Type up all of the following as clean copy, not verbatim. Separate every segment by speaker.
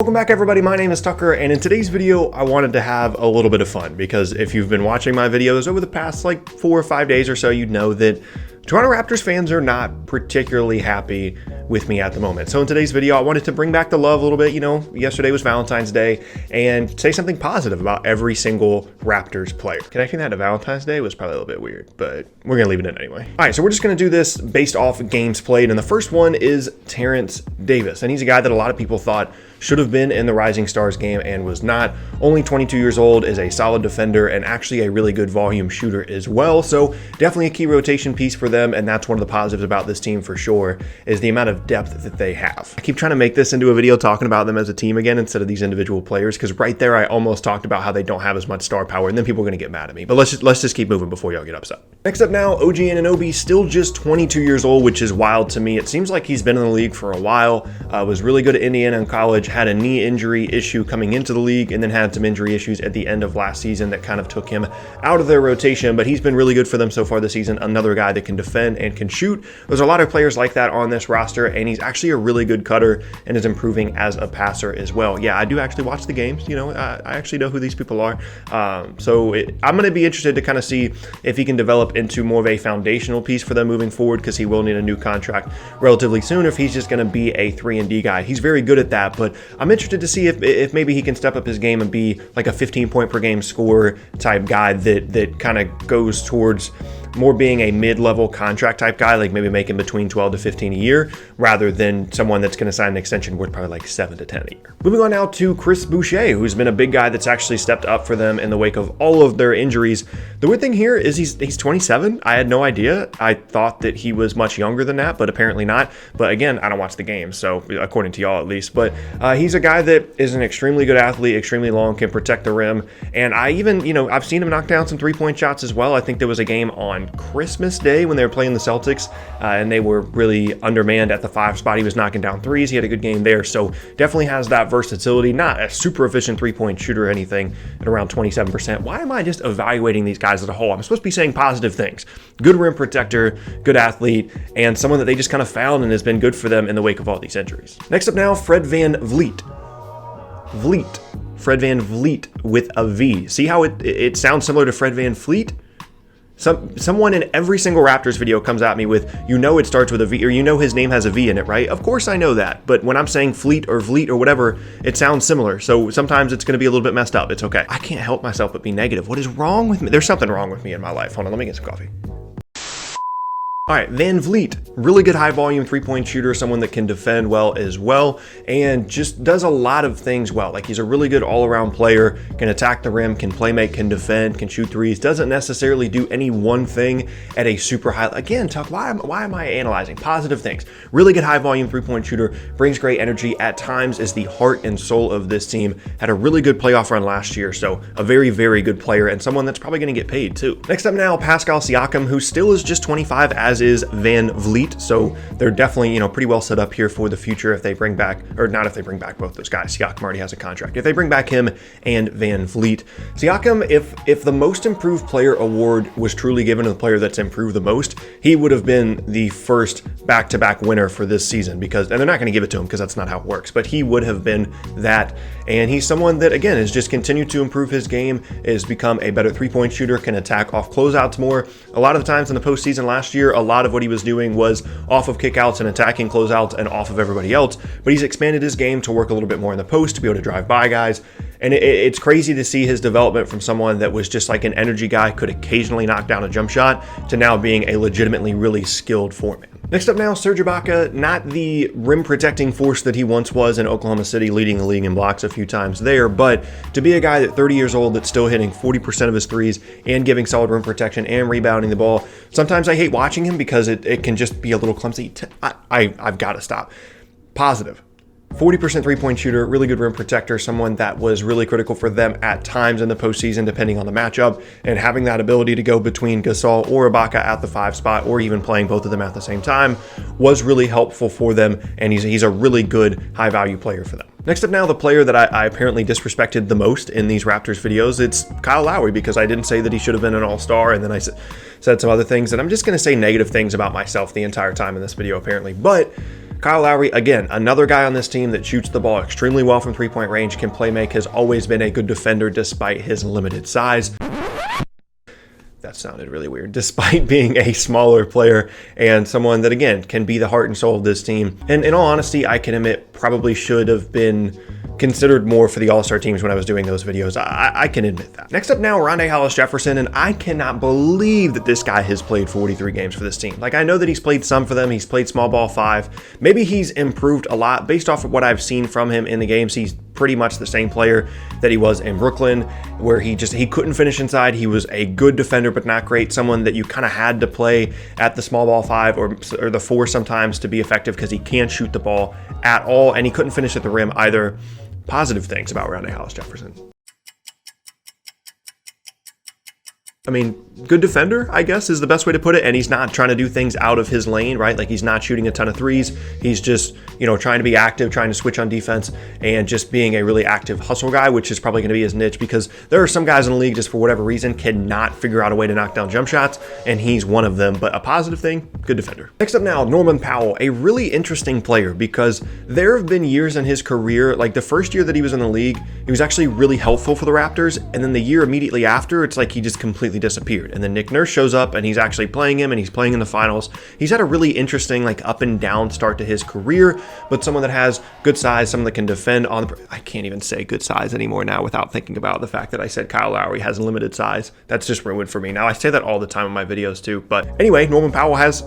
Speaker 1: Welcome back everybody, my name is Tucker, and in today's video I wanted to have a little bit of fun because if you've been watching my videos over the past like 4 or 5 days or so, you'd know that Toronto Raptors fans are not particularly happy with me at the moment. So in today's video, I wanted to bring back the love a little bit. You know, yesterday was Valentine's Day, and say something positive about every single Raptors player. Connecting that to Valentine's Day was probably a little bit weird, but we're gonna leave it in anyway. All right, so we're just gonna do this based off games played, and the first one is Terrence Davis, and he's a guy that a lot of people thought should have been in the Rising Stars game and was not. Only 22 years old, is a solid defender and actually a really good volume shooter as well. So definitely a key rotation piece for them, and that's one of the positives about this team for sure, is the amount of depth that they have. I keep trying to make this into a video talking about them as a team again instead of these individual players, because right there I almost talked about how they don't have as much star power, and then people are gonna get mad at me. But let's just keep moving before y'all get upset. Next up now, OG Anunoby, still just 22 years old, which is wild to me. It seems like he's been in the league for a while, was really good at Indiana in college, had a knee injury issue coming into the league, and then had some injury issues at the end of last season that kind of took him out of their rotation, but he's been really good for them so far this season. Another guy that can defend and can shoot. There's a lot of players like that on this roster, and he's actually a really good cutter and is improving as a passer as well. Yeah, I do actually watch the games, you know, I actually know who these people are. I'm going to be interested to kind of see if he can develop into more of a foundational piece for them moving forward, because he will need a new contract relatively soon, if he's just going to be a 3-and-D guy. He's very good at that, but I'm interested to see if maybe he can step up his game and be like a 15-point per game scorer type guy that kind of goes towards more being a mid-level contract type guy, like maybe making between 12 to 15 a year, rather than someone that's going to sign an extension worth probably like 7 to 10 a year. Moving on now to Chris Boucher, who's been a big guy that's actually stepped up for them in the wake of all of their injuries. The weird thing here is he's 27. I had no idea. I thought that he was much younger than that, but apparently not. But again, I don't watch the game, so according to y'all at least. But he's a guy that is an extremely good athlete, extremely long, can protect the rim. And I even, you know, I've seen him knock down some three-point shots as well. I think there was a game on Christmas Day when they were playing the Celtics, and they were really undermanned at the 5 spot. He was knocking down threes. He had a good game there, so definitely has that versatility. Not a super efficient three-point shooter or anything at around 27%. Why am I just evaluating these guys as a whole? I'm supposed to be saying positive things. Good rim protector, good athlete, and someone that they just kind of found and has been good for them in the wake of all these injuries. Next up now, Fred VanVleet. Fred VanVleet with a V. See how it sounds similar to Fred VanVleet? Someone in every single Raptors video comes at me with, you know it starts with a V, or you know his name has a V in it, right? Of course I know that, but when I'm saying Fleet or Vleet or whatever, it sounds similar, so sometimes it's going to be a little bit messed up. It's okay. I can't help myself but be negative. What is wrong with me? There's something wrong with me in my life. Hold on, let me get some coffee. All right, VanVleet, really good high volume three-point shooter, someone that can defend well as well, and just does a lot of things well. Like, he's a really good all-around player, can attack the rim, can play make, can defend, can shoot threes, doesn't necessarily do any one thing at a super high. Again, Tuck, why am I analyzing positive things? Really good high volume three-point shooter, brings great energy, at times is the heart and soul of this team, had a really good playoff run last year, so a very, very good player, and someone that's probably gonna get paid too. Next up now, Pascal Siakam, who still is just 25, as is VanVleet, so they're definitely, you know, pretty well set up here for the future if they bring back, or not if they bring back both those guys. Siakam already has a contract. If they bring back him and VanVleet. Siakam, if the most improved player award was truly given to the player that's improved the most, he would have been the first back-to-back winner for this season, because, and they're not going to give it to him because that's not how it works, but he would have been that. And he's someone that, again, has just continued to improve his game, has become a better three-point shooter, can attack off closeouts more. A lot of the times in the postseason last year, a lot of what he was doing was off of kickouts and attacking closeouts and off of everybody else, but he's expanded his game to work a little bit more in the post, to be able to drive by guys. And it's crazy to see his development from someone that was just like an energy guy, could occasionally knock down a jump shot, to now being a legitimately really skilled foreman. Next up now, Serge Ibaka, not the rim protecting force that he once was in Oklahoma City, leading the league in blocks a few times there, but to be a guy that 30 years old that's still hitting 40% of his threes and giving solid rim protection and rebounding the ball. Sometimes I hate watching him because it can just be a little clumsy. I've got to stop. Positive. 40% three-point shooter, really good rim protector, someone that was really critical for them at times in the postseason, depending on the matchup, and having that ability to go between Gasol or Ibaka at the 5 spot, or even playing both of them at the same time, was really helpful for them, and he's a really good high-value player for them. Next up now, the player that I apparently disrespected the most in these Raptors videos, it's Kyle Lowry, because I didn't say that he should have been an all-star, and then I said some other things, and I'm just going to say negative things about myself the entire time in this video, apparently. But Kyle Lowry, again, another guy on this team that shoots the ball extremely well from three-point range, can play make, has always been a good defender despite his limited size. That sounded really weird, despite being a smaller player and someone that, again, can be the heart and soul of this team. And in all honesty, I can admit probably should have been considered more for the All-Star teams when I was doing those videos. I can admit that. Next up now, Rondae Hollis-Jefferson, and I cannot believe that this guy has played 43 games for this team. Like, I know that he's played some for them. He's played small ball 5. Maybe he's improved a lot based off of what I've seen from him in the games. He's pretty much the same player that he was in Brooklyn, where he couldn't finish inside. He was a good defender, but not great. Someone that you kind of had to play at the small ball 5 or the 4 sometimes to be effective because he can't shoot the ball at all, and he couldn't finish at the rim either. Positive things about Rondae Hollis-Jefferson. I mean, good defender, I guess, is the best way to put it. And he's not trying to do things out of his lane, right? Like, he's not shooting a ton of threes. He's just, trying to be active, trying to switch on defense, and just being a really active hustle guy, which is probably going to be his niche, because there are some guys in the league just for whatever reason cannot figure out a way to knock down jump shots, and he's one of them. But a positive thing, good defender. Next up now, Norman Powell, a really interesting player, because there have been years in his career, like the first year that he was in the league, he was actually really helpful for the Raptors, and then the year immediately after, it's like he just completely disappeared. And then Nick Nurse shows up and he's actually playing him, and he's playing in the finals. He's had a really interesting, like, up and down start to his career, but someone that has good size, someone that can defend on the... I can't even say good size anymore now without thinking about the fact that I said Kyle Lowry has limited size. That's just ruined for me. Now, I say that all the time in my videos too. But anyway, Norman Powell has,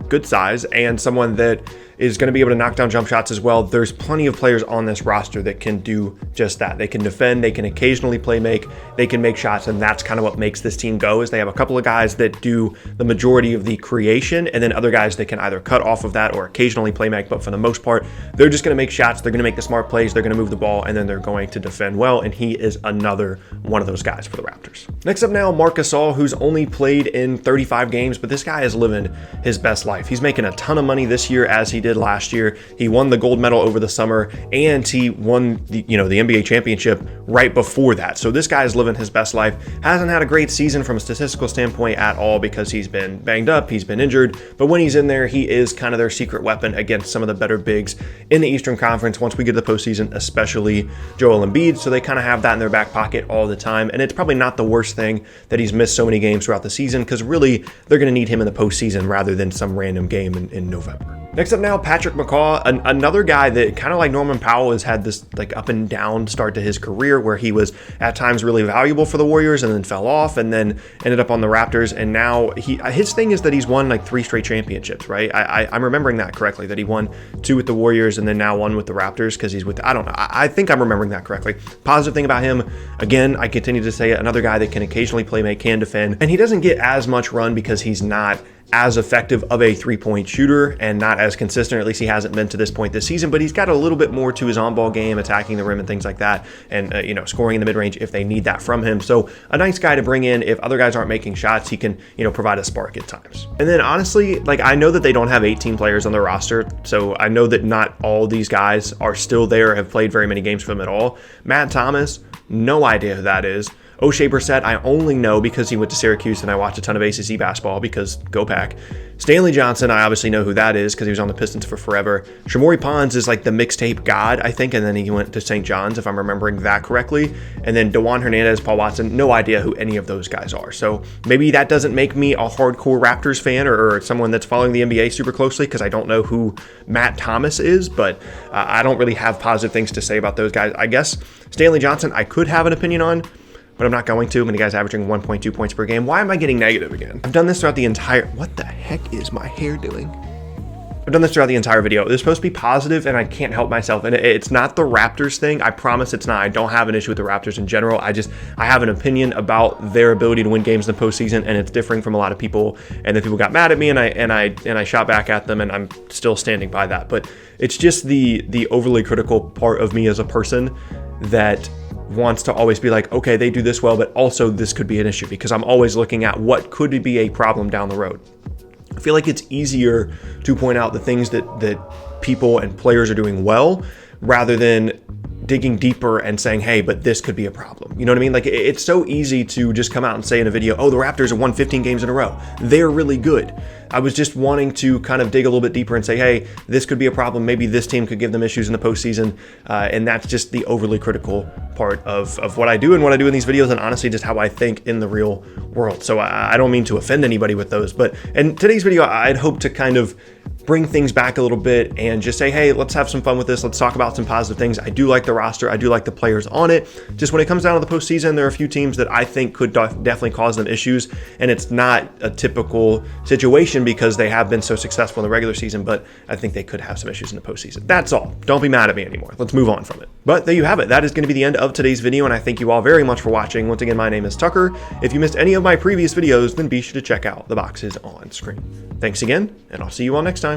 Speaker 1: good size and someone that is going to be able to knock down jump shots as well. There's plenty of players on this roster that can do just that. They can defend, they can occasionally play make, they can make shots, and that's kind of what makes this team go, is they have a couple of guys that do the majority of the creation, and then other guys that can either cut off of that or occasionally play make, but for the most part, they're just going to make shots, they're going to make the smart plays, they're going to move the ball, and then they're going to defend well, and he is another one of those guys for the Raptors. Next up now, Marc Gasol, who's only played in 35 games, but this guy is living his best life. He's making a ton of money this year, as he did last year. He won the gold medal over the summer, and he won the NBA championship right before that. So this guy is living his best life. Hasn't had a great season from a statistical standpoint at all because he's been banged up, he's been injured, but when he's in there, he is kind of their secret weapon against some of the better bigs in the Eastern Conference once we get to the postseason, especially Joel Embiid. So they kind of have that in their back pocket all the time, and it's probably not the worst thing that he's missed so many games throughout the season, because really they're going to need him in the postseason rather than some random game in November. Next up now, Patrick McCaw, another guy that kind of like Norman Powell has had this like up and down start to his career, where he was at times really valuable for the Warriors and then fell off and then ended up on the Raptors. And now his thing is that he's won like 3 straight championships, right? I'm remembering that correctly, that he won 2 with the Warriors and then now 1 with the Raptors because he's with, I don't know. I think I'm remembering that correctly. Positive thing about him, again, I continue to say it, another guy that can occasionally play make, can defend, and he doesn't get as much run because he's not as effective of a three-point shooter and not as consistent, or at least he hasn't been to this point this season, but he's got a little bit more to his on-ball game, attacking the rim and things like that, and scoring in the mid-range if they need that from him. So a nice guy to bring in. If other guys aren't making shots, he can provide a spark at times. And then honestly, like, I know that they don't have 18 players on their roster, so I know that not all these guys are still there, have played very many games for them at all. Matt Thomas, no idea who that is. O'Shea Brissett, I only know because he went to Syracuse and I watched a ton of ACC basketball because go Pack. Stanley Johnson, I obviously know who that is because he was on the Pistons for forever. Shamorie Ponds is like the mixtape god, I think, and then he went to St. John's, if I'm remembering that correctly. And then DeJuan Hernandez, Paul Watson, no idea who any of those guys are. So maybe that doesn't make me a hardcore Raptors fan or someone that's following the NBA super closely because I don't know who Matt Thomas is, but I don't really have positive things to say about those guys. I guess Stanley Johnson, I could have an opinion on, but I'm not going to. Many guys averaging 1.2 points per game. Why am I getting negative again? I've done this throughout the entire... What the heck is my hair doing? I've done this throughout the entire video. It's supposed to be positive, and I can't help myself. And it's not the Raptors thing. I promise it's not. I don't have an issue with the Raptors in general. I have an opinion about their ability to win games in the postseason, and it's differing from a lot of people. And then people got mad at me, and I shot back at them, and I'm still standing by that. But it's just the overly critical part of me as a person that wants to always be like, okay, they do this well, but also this could be an issue, because I'm always looking at what could be a problem down the road. I feel like it's easier to point out the things that people and players are doing well rather than digging deeper and saying, hey, but this could be a problem. You know what I mean? Like, it's so easy to just come out and say in a video, oh, the Raptors have won 15 games in a row. They're really good. I was just wanting to kind of dig a little bit deeper and say, hey, this could be a problem. Maybe this team could give them issues in the postseason. And that's just the overly critical part of what I do and what I do in these videos, and honestly, just how I think in the real world. So I don't mean to offend anybody with those, but in today's video, I'd hope to kind of bring things back a little bit and just say, hey, let's have some fun with this. Let's talk about some positive things. I do like the roster. I do like the players on it. Just when it comes down to the postseason, there are a few teams that I think could definitely cause them issues. And it's not a typical situation because they have been so successful in the regular season, but I think they could have some issues in the postseason. That's all. Don't be mad at me anymore. Let's move on from it. But there you have it. That is going to be the end of today's video, and I thank you all very much for watching. Once again, my name is Tucker. If you missed any of my previous videos, then be sure to check out the boxes on screen. Thanks again, and I'll see you all next time.